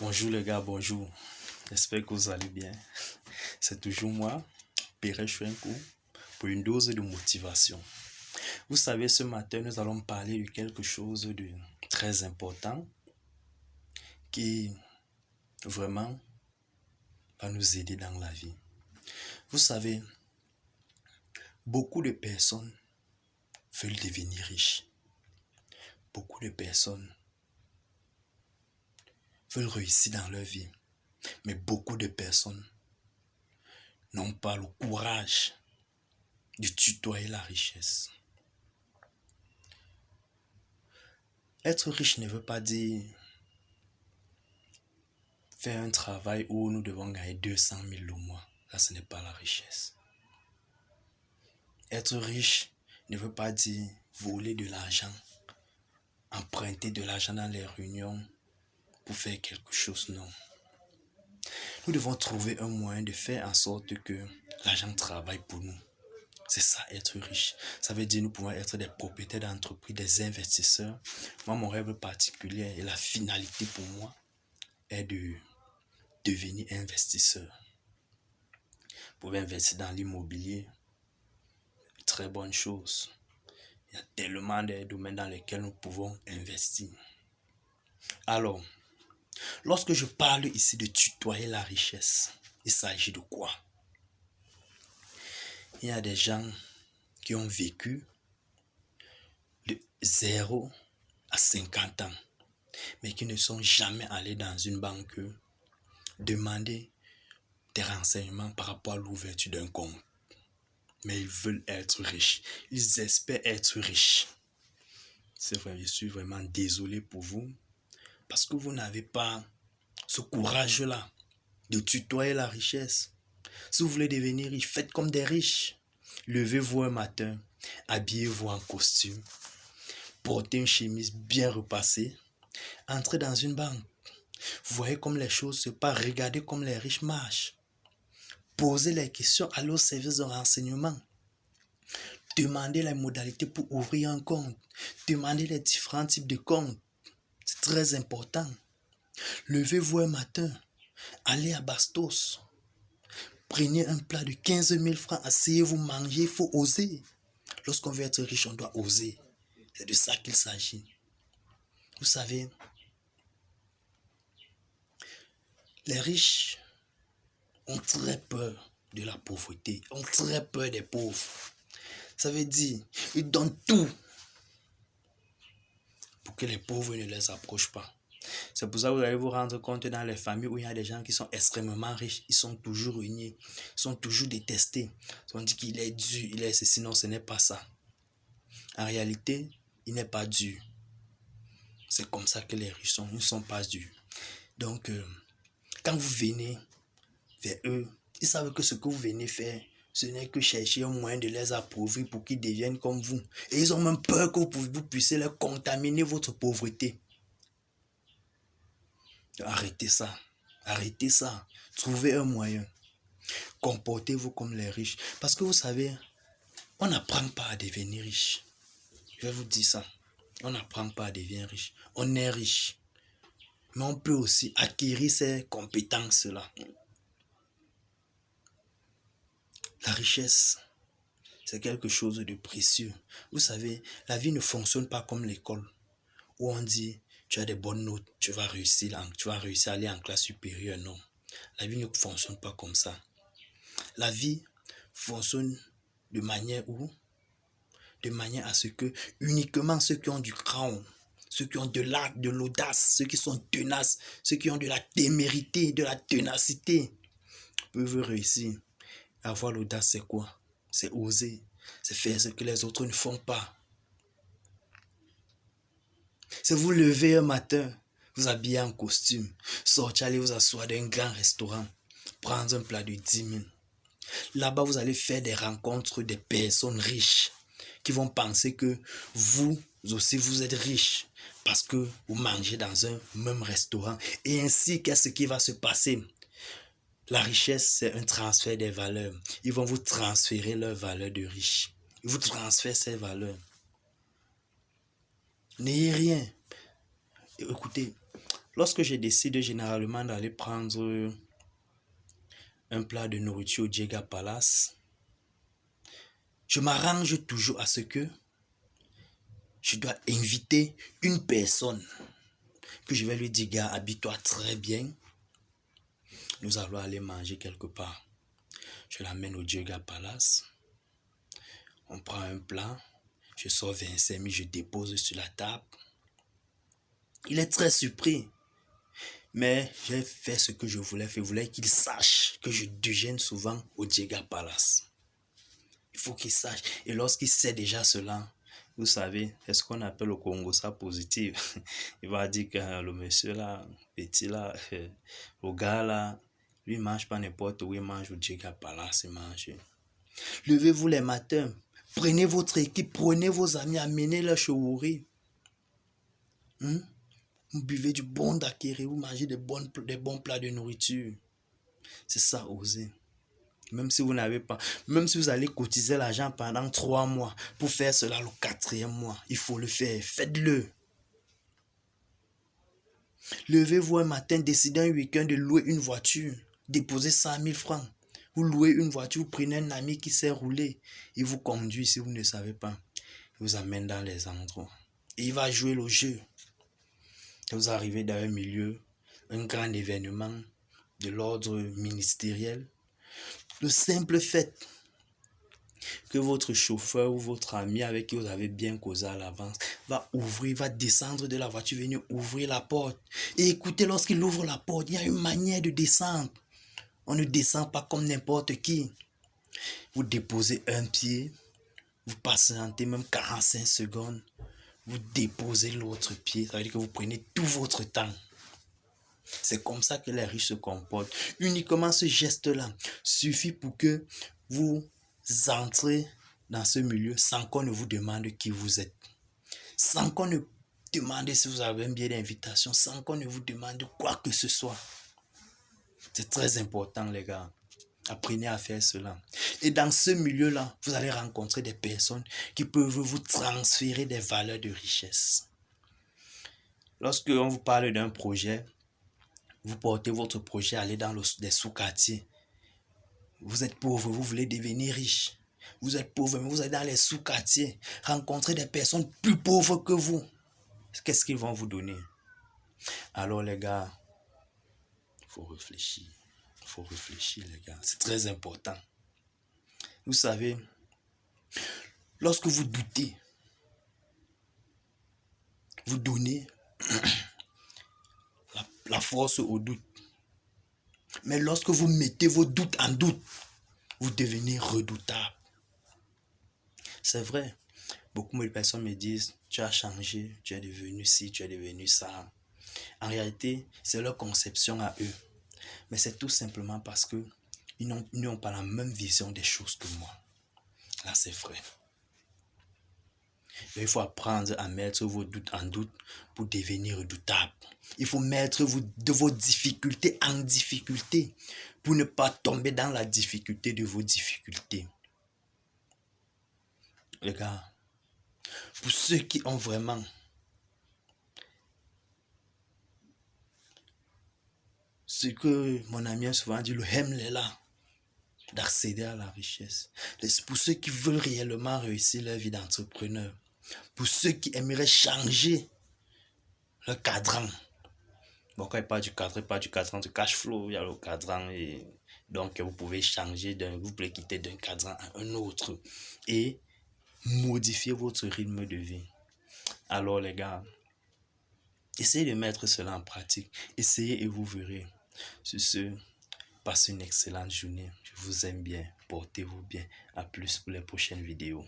Bonjour les gars, bonjour. J'espère que vous allez bien. C'est toujours moi, Pere Chouenkou, pour une dose de motivation. Vous savez, ce matin, nous allons parler de quelque chose de très important qui vraiment va nous aider dans la vie. Vous savez, beaucoup de personnes veulent devenir riches. Beaucoup de personnes veulent réussir dans leur vie. Mais beaucoup de personnes n'ont pas le courage de tutoyer la richesse. Être riche ne veut pas dire faire un travail où nous devons gagner 200 000 le mois. Ça, ce n'est pas la richesse. Être riche ne veut pas dire voler de l'argent, emprunter de l'argent dans les réunions pour faire quelque chose, non. Nous devons trouver un moyen de faire en sorte que l'argent travaille pour nous. C'est ça, être riche. Ça veut dire nous pouvons être des propriétaires d'entreprises, des investisseurs. Moi, mon rêve particulier et la finalité pour moi est de devenir investisseur. Vous pouvez investir dans l'immobilier, très bonne chose. Il y a tellement de domaines dans lesquels nous pouvons investir. Alors, lorsque je parle ici de tutoyer la richesse, il s'agit de quoi? Il y a des gens qui ont vécu de 0 à 50 ans, mais qui ne sont jamais allés dans une banque demander des renseignements par rapport à l'ouverture d'un compte. Mais ils veulent être riches. Ils espèrent être riches. C'est vrai, je suis vraiment désolé pour vous. Parce que vous n'avez pas ce courage-là de tutoyer la richesse. Si vous voulez devenir riche, faites comme des riches. Levez-vous un matin, habillez-vous en costume, portez une chemise bien repassée, entrez dans une banque. Voyez comme les choses se passent, regardez comme les riches marchent. Posez les questions, allez au service de renseignement. Demandez les modalités pour ouvrir un compte. Demandez les différents types de comptes. C'est très important. Levez-vous un matin. Allez à Bastos. Prenez un plat de 15 000 francs. Asseyez-vous, mangez. Il faut oser. Lorsqu'on veut être riche, on doit oser. C'est de ça qu'il s'agit. Vous savez, les riches ont très peur de la pauvreté. Ont très peur des pauvres. Ça veut dire, ils donnent tout pour que les pauvres ne les approchent pas. C'est pour ça que vous allez vous rendre compte dans les familles où il y a des gens qui sont extrêmement riches, ils sont toujours ruinés, ils sont toujours détestés. On dit qu'il est dur, il est ceci, non, ce n'est pas ça. En réalité, il n'est pas dur. C'est comme ça que les riches sont, ils ne sont pas durs. Donc, quand vous venez vers eux, ils savent que ce que vous venez faire, ce n'est que chercher un moyen de les appauvrir pour qu'ils deviennent comme vous. Et ils ont même peur que vous puissiez leur contaminer votre pauvreté. Arrêtez ça. Arrêtez ça. Trouvez un moyen. Comportez-vous comme les riches. Parce que vous savez, on n'apprend pas à devenir riche. Je vais vous dire ça. On n'apprend pas à devenir riche. On est riche. Mais on peut aussi acquérir ces compétences-là. La richesse, c'est quelque chose de précieux. Vous savez, la vie ne fonctionne pas comme l'école, où on dit, tu as des bonnes notes, tu vas réussir à aller en classe supérieure. Non, la vie ne fonctionne pas comme ça. La vie fonctionne de manière à ce que uniquement ceux qui ont du cran, ceux qui ont de l'audace, ceux qui sont tenaces, ceux qui ont de la témérité, de la ténacité, peuvent réussir. Avoir l'audace, c'est quoi? C'est oser, c'est faire ce que les autres ne font pas. C'est vous lever un matin, vous habiller en costume, sortir, aller vous asseoir dans un grand restaurant, prendre un plat de 10 000. Là-bas, vous allez faire des rencontres des personnes riches qui vont penser que vous aussi, vous êtes riche parce que vous mangez dans un même restaurant. Et ainsi, qu'est-ce qui va se passer? La richesse, c'est un transfert des valeurs. Ils vont vous transférer leurs valeurs de riches. Ils vous transfèrent ces valeurs. N'ayez rien. Écoutez, Lorsque je décide généralement d'aller prendre un plat de nourriture au Jega Palace, je m'arrange toujours à ce que je dois inviter une personne que je vais lui dire, gars, habille-toi très bien. Nous allons aller manger quelque part. Je l'amène au Jega Palace. On prend un plat. Je sors 25 000, je dépose sur la table. Il est très surpris. Mais j'ai fait ce que je voulais faire. Je voulais qu'il sache que je déjeune souvent au Jega Palace. Il faut qu'il sache. Et lorsqu'il sait déjà cela, vous savez, c'est ce qu'on appelle au Congo ça positif. Il va dire que le monsieur là, petit là, le gars là, lui il mange pas n'importe où, il mange au Jega Palace, il mange. Levez-vous les matins, prenez votre équipe, prenez vos amis, amenez-les chez Wouri. Vous buvez du bon daiquiri, vous mangez des bons plats de nourriture. C'est ça, oser. Même si vous n'avez pas, même si vous allez cotiser l'argent pendant 3 mois pour faire cela le 4e mois, il faut le faire. Faites-le. Levez-vous un matin, décidez un week-end de louer une voiture, déposez 100 000 francs. Vous louez une voiture, vous prenez un ami qui sait rouler, il vous conduit si vous ne savez pas. Il vous amène dans les endroits. Et il va jouer le jeu. Et vous arrivez dans un milieu, un grand événement de l'ordre ministériel. Le simple fait que votre chauffeur ou votre ami avec qui vous avez bien causé à l'avance va ouvrir, va descendre de la voiture, venir ouvrir la porte. Et écoutez, lorsqu'il ouvre la porte, il y a une manière de descendre. On ne descend pas comme n'importe qui. Vous déposez un pied, vous patientez même 45 secondes, vous déposez l'autre pied. Ça veut dire que vous prenez tout votre temps. C'est comme ça que les riches se comportent. Uniquement ce geste-là suffit pour que vous entrez dans ce milieu sans qu'on ne vous demande qui vous êtes. Sans qu'on ne demande si vous avez un billet d'invitation, sans qu'on ne vous demande quoi que ce soit. C'est très important, les gars. Apprenez à faire cela. Et dans ce milieu-là, vous allez rencontrer des personnes qui peuvent vous transférer des valeurs de richesse. Lorsque on vous parle d'un projet, vous portez votre projet, allez dans les sous-quartiers. Vous êtes pauvre, vous voulez devenir riche. Vous êtes pauvre, mais vous êtes dans les sous-quartiers. Rencontrez des personnes plus pauvres que vous. Qu'est-ce qu'ils vont vous donner? Alors les gars, il faut réfléchir. Il faut réfléchir les gars. C'est très important. Vous savez, lorsque vous doutez, vous donnez la force au doute. Mais lorsque vous mettez vos doutes en doute, vous devenez redoutable. C'est vrai. Beaucoup de personnes me disent, tu as changé, tu es devenu ci, tu es devenu ça. En réalité, c'est leur conception à eux. Mais c'est tout simplement parce qu'ils n'ont pas la même vision des choses que moi. Là, c'est vrai. Mais il faut apprendre à mettre vos doutes en doute pour devenir redoutable. Il faut mettre vos difficultés en difficulté pour ne pas tomber dans la difficulté de vos difficultés. Les gars, pour ceux qui ont vraiment ce que mon ami a souvent dit, le hemlela, d'accéder à la richesse. Pour ceux qui veulent réellement réussir leur vie d'entrepreneur. Pour ceux qui aimeraient changer le cadran. Bon, quand il parle du cadran de cash flow, il y a le cadran et donc vous pouvez changer, vous pouvez quitter d'un cadran à un autre et modifier votre rythme de vie. Alors les gars, essayez de mettre cela en pratique. Essayez et vous verrez. Sur ce, passez une excellente journée. Je vous aime bien. Portez-vous bien. À plus pour les prochaines vidéos.